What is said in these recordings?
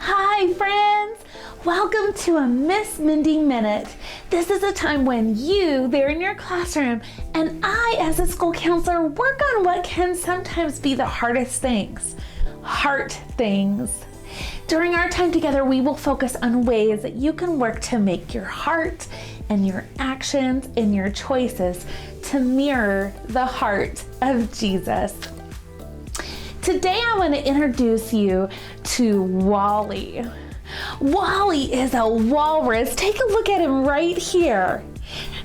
Hi friends! Welcome to a Miss Mindy Minute. This is a time when you, there in your classroom, and I as a school counselor work on what can sometimes be the hardest things, heart things. During our time together, we will focus on ways that you can work to make your heart and your actions and your choices to mirror the heart of Jesus. Today I want to introduce you to Wally. Wally is a walrus. Take a look at him right here.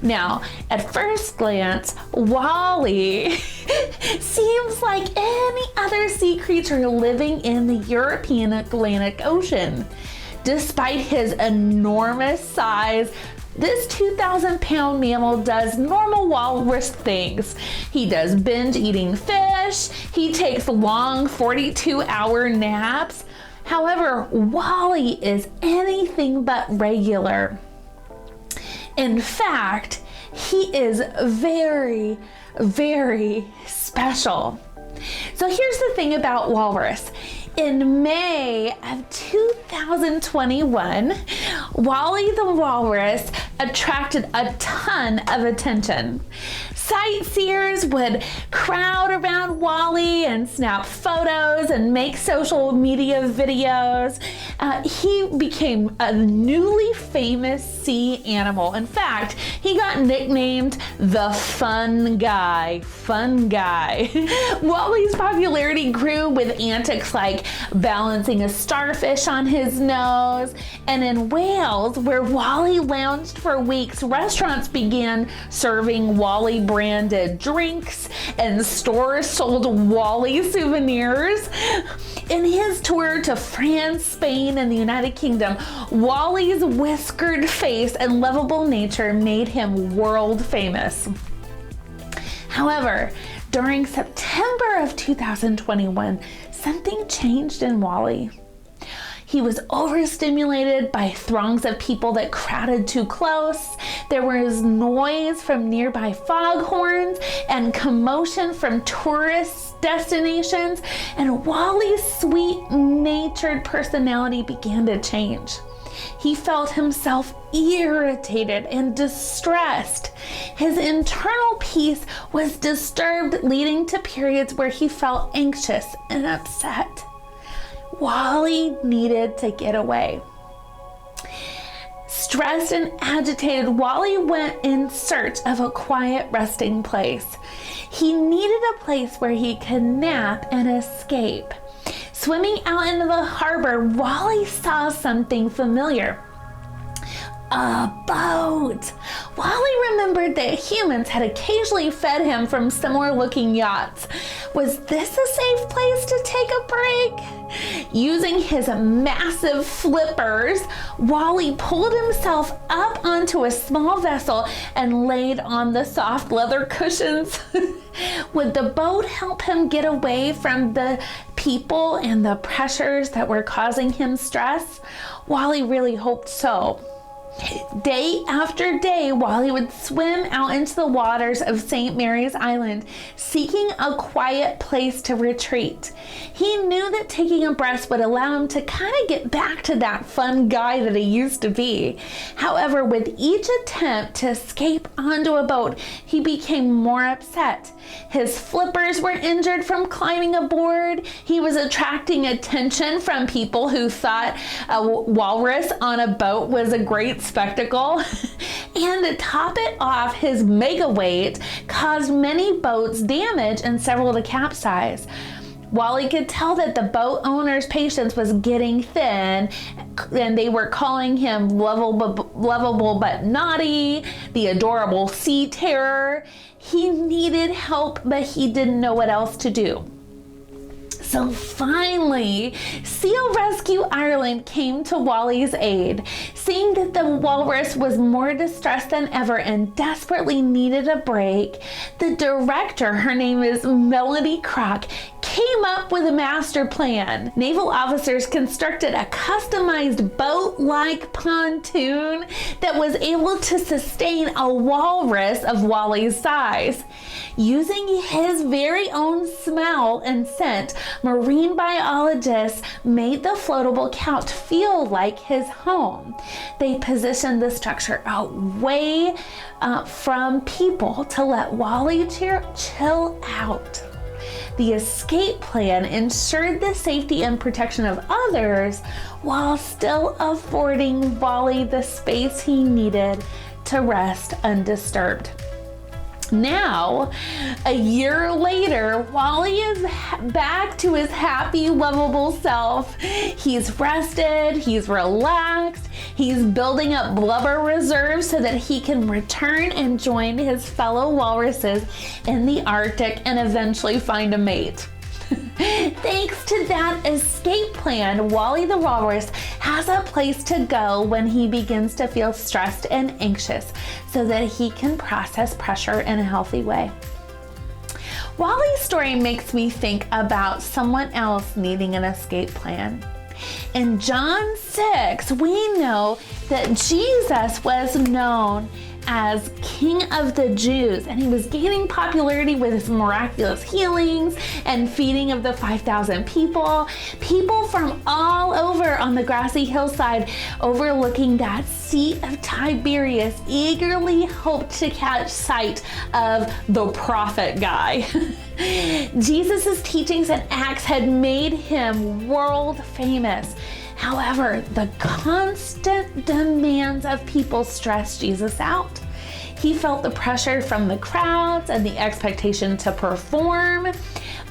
Now, at first glance, Wally seems like any other sea creature living in the European Atlantic Ocean. Despite his enormous size, this 2,000-pound mammal does normal walrus things. He does binge eating fish. He takes long 42-hour naps. However, Wally is anything but regular. In fact, he is very, very special. So here's the thing about walrus. In May of 2021, Wally the Walrus attracted a ton of attention. Sightseers would crowd around Wally and snap photos and make social media videos. He became a newly famous sea animal. In fact, he got nicknamed the Fun Guy. Fun Guy. Wally's popularity grew with antics like balancing a starfish on his nose. And in Wales, where Wally lounged for weeks, restaurants began serving Wally branded drinks and stores sold Wally souvenirs. In his tour to France, Spain, and the United Kingdom, Wally's whiskered face and lovable nature made him world famous. However, during September of 2021, something changed in Wally. He was overstimulated by throngs of people that crowded too close. There was noise from nearby foghorns and commotion from tourist destinations, and Wally's sweet-natured personality began to change. He felt himself irritated and distressed. His internal peace was disturbed, leading to periods where he felt anxious and upset. Wally needed to get away. Stressed and agitated, Wally went in search of a quiet resting place. He needed a place where he could nap and escape. Swimming out into the harbor, Wally saw something familiar. A boat. Wally remembered that humans had occasionally fed him from similar-looking yachts. Was this a safe place to take a break? Using his massive flippers, Wally pulled himself up onto a small vessel and laid on the soft leather cushions. Would the boat help him get away from the people and the pressures that were causing him stress? Wally really hoped so. Day after day, Wally would swim out into the waters of St. Mary's Island, seeking a quiet place to retreat. He knew that taking a breath would allow him to kind of get back to that fun guy that he used to be. However, with each attempt to escape onto a boat, he became more upset. His flippers were injured from climbing aboard. He was attracting attention from people who thought a walrus on a boat was a great spectacle. And to top it off, his mega weight caused many boats damage and several to capsize. Wally could tell that the boat owner's patience was getting thin, and they were calling him lovable but naughty, the adorable sea terror. He needed help, but he didn't know what else to do. So finally, Seal Rescue Ireland came to Wally's aid. Seeing that the walrus was more distressed than ever and desperately needed a break, the director, her name is Melody Crock, came up with a master plan. Naval officers constructed a customized boat-like pontoon that was able to sustain a walrus of Wally's size. Using his very own smell and scent, marine biologists made the floatable couch feel like his home. They positioned the structure away from people to let Wally chill out. The escape plan ensured the safety and protection of others while still affording Wally the space he needed to rest undisturbed. Now, a year later, Wally is back to his happy, lovable self. He's rested, he's relaxed, he's building up blubber reserves so that he can return and join his fellow walruses in the Arctic and eventually find a mate. Thanks to that escape plan, Wally the Walrus has a place to go when he begins to feel stressed and anxious so that he can process pressure in a healthy way. Wally's story makes me think about someone else needing an escape plan. In John 6, we know that Jesus was known as King of the Jews, and he was gaining popularity with his miraculous healings and feeding of the 5,000 people. People from all over on the grassy hillside overlooking that Sea of Tiberias eagerly hoped to catch sight of the prophet guy. Jesus' teachings and acts had made him world famous. However, the constant demands of people stressed Jesus out. He felt the pressure from the crowds and the expectation to perform,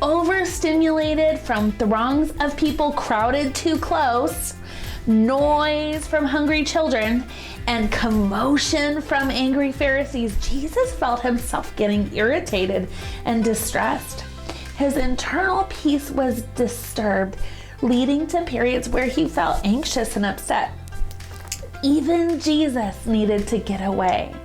overstimulated from throngs of people crowded too close, noise from hungry children, and commotion from angry Pharisees. Jesus felt himself getting irritated and distressed. His internal peace was disturbed, leading to periods where he felt anxious and upset. Even Jesus needed to get away.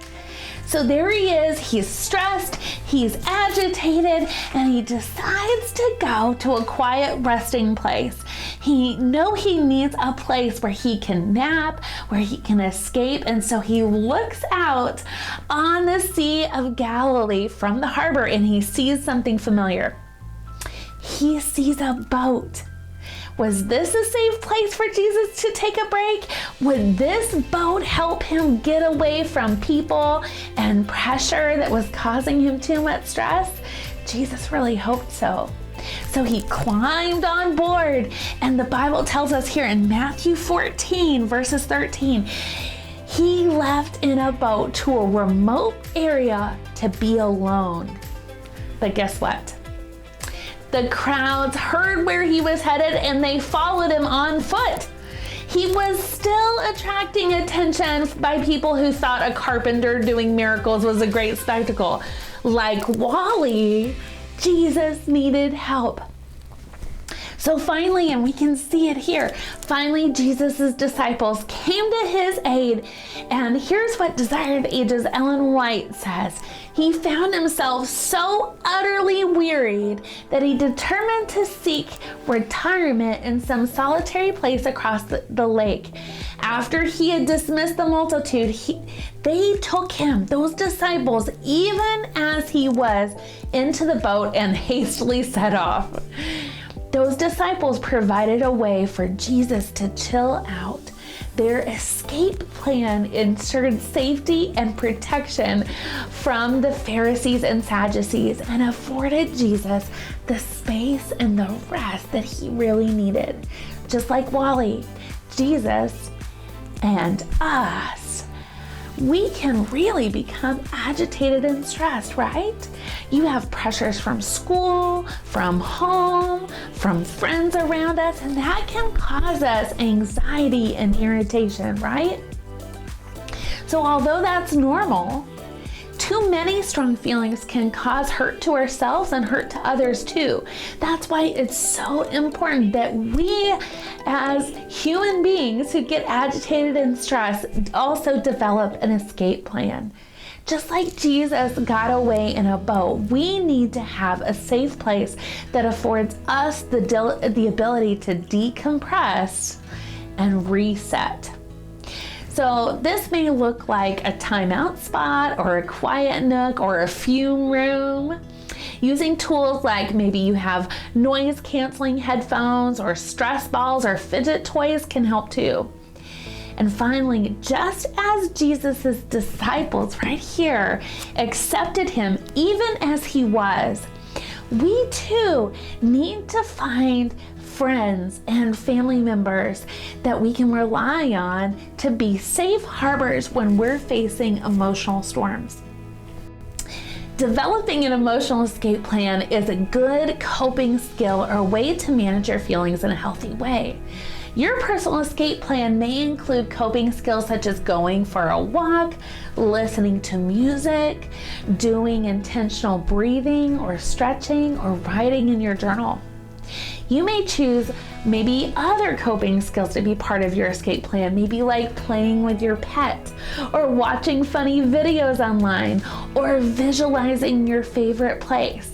So there he is, he's stressed, he's agitated, and he decides to go to a quiet resting place. He needs a place where he can nap, where he can escape, and so he looks out on the Sea of Galilee from the harbor and he sees something familiar. He sees a boat. Was this a safe place for Jesus to take a break? Would this boat help him get away from people and pressure that was causing him too much stress? Jesus really hoped so. So he climbed on board, and the Bible tells us here in Matthew 14, verses 13, he left in a boat to a remote area to be alone. But guess what? The crowds heard where he was headed and they followed him on foot. He was still attracting attention by people who thought a carpenter doing miracles was a great spectacle. Like Wally, Jesus needed help. So finally, and we can see it here, finally Jesus' disciples came to his aid. And here's what Desire of Ages Ellen White says. He found himself so utterly wearied that he determined to seek retirement in some solitary place across the lake. After he had dismissed the multitude, they took him, those disciples, even as he was, into the boat and hastily set off. Those disciples provided a way for Jesus to chill out. Their escape plan ensured safety and protection from the Pharisees and Sadducees and afforded Jesus the space and the rest that he really needed. Just like Wally, Jesus and us, we can really become agitated and stressed, right? You have pressures from school, from home, from friends around us, and that can cause us anxiety and irritation, right? So although that's normal, too many strong feelings can cause hurt to ourselves and hurt to others too. That's why it's so important that we as human beings who get agitated and stressed also develop an escape plan. Just like Jesus got away in a boat, we need to have a safe place that affords us the ability to decompress and reset. So this may look like a timeout spot or a quiet nook or a fume room. Using tools like maybe you have noise canceling headphones or stress balls or fidget toys can help too. And finally, just as Jesus' disciples right here accepted him even as he was, we too need to find friends and family members that we can rely on to be safe harbors when we're facing emotional storms. Developing an emotional escape plan is a good coping skill or way to manage your feelings in a healthy way. Your personal escape plan may include coping skills such as going for a walk, listening to music, doing intentional breathing or stretching, or writing in your journal. You may choose maybe other coping skills to be part of your escape plan, maybe like playing with your pet, or watching funny videos online, or visualizing your favorite place.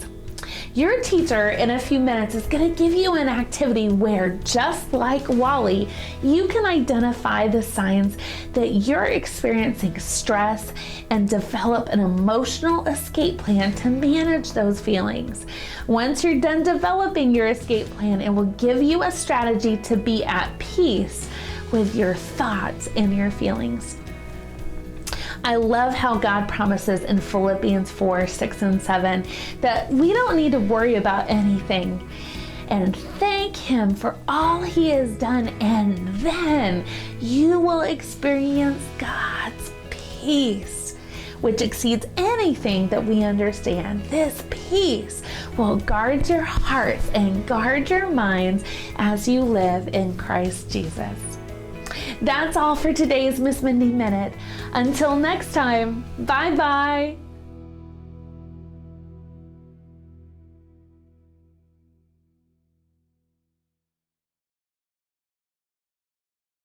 Your teacher in a few minutes is going to give you an activity where, just like Wally, you can identify the signs that you're experiencing stress and develop an emotional escape plan to manage those feelings. Once you're done developing your escape plan, it will give you a strategy to be at peace with your thoughts and your feelings. I love how God promises in Philippians 4, 6, and 7 that we don't need to worry about anything and thank him for all he has done, and then you will experience God's peace, which exceeds anything that we understand. This peace will guard your hearts and guard your minds as you live in Christ Jesus. That's all for today's Miss Mindy Minute. Until next time, bye-bye.